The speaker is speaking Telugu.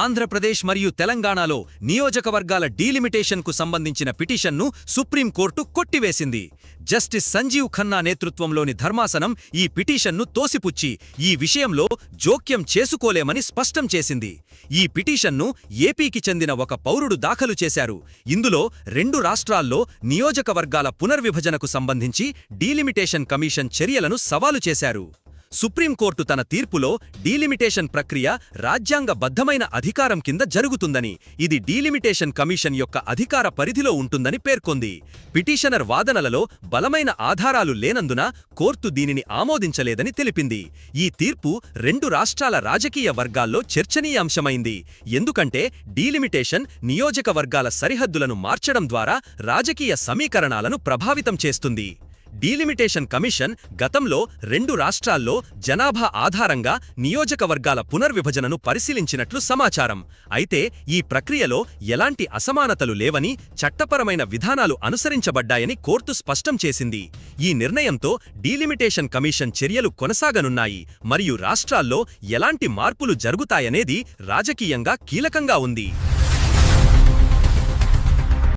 ఆంధ్రప్రదేశ్ మరియు తెలంగాణలో నియోజకవర్గాల డీలిమిటేషన్కు సంబంధించిన పిటిషన్ను సుప్రీంకోర్టు కొట్టివేసింది. జస్టిస్ సంజీవ్ ఖన్నా నేతృత్వంలోని ధర్మాసనం ఈ పిటిషన్ను తోసిపుచ్చి ఈ విషయంలో జోక్యం చేసుకోలేమని స్పష్టం చేసింది. ఈ పిటిషన్ను ఏపీకి చెందిన ఒక పౌరుడు దాఖలు చేశారు. ఇందులో 2 రాష్ట్రాల్లో నియోజకవర్గాల పునర్విభజనకు సంబంధించి డీలిమిటేషన్ కమిషన్ చర్యలను సవాలు చేశారు. సుప్రీంకోర్టు తన తీర్పులో డీలిమిటేషన్ ప్రక్రియ రాజ్యాంగబద్ధమైన అధికారం కింద జరుగుతుందని, ఇది డీలిమిటేషన్ కమిషన్ యొక్క అధికార పరిధిలో ఉంటుందని పేర్కొంది. పిటిషనర్ వాదనలలో బలమైన ఆధారాలు లేనందున కోర్టు దీనిని ఆమోదించలేదని తెలిపింది. ఈ తీర్పు 2 రాష్ట్రాల రాజకీయ వర్గాల్లో చర్చనీయాంశమైంది. ఎందుకంటే డీలిమిటేషన్ నియోజకవర్గాల సరిహద్దులను మార్చడం ద్వారా రాజకీయ సమీకరణాలను ప్రభావితం చేస్తుంది. డీలిమిటేషన్ కమిషన్ గతంలో 2 రాష్ట్రాల్లో జనాభా ఆధారంగా నియోజకవర్గాల పునర్విభజనను పరిశీలించినట్లు సమాచారం. అయితే ఈ ప్రక్రియలో ఎలాంటి అసమానతలు లేవని, చట్టపరమైన విధానాలు అనుసరించబడ్డాయని కోర్టు స్పష్టం చేసింది. ఈ నిర్ణయంతో డీలిమిటేషన్ కమిషన్ చర్యలు కొనసాగనున్నాయి మరియు రాష్ట్రాల్లో ఎలాంటి మార్పులు జరుగుతాయనేది రాజకీయంగా కీలకంగా ఉంది.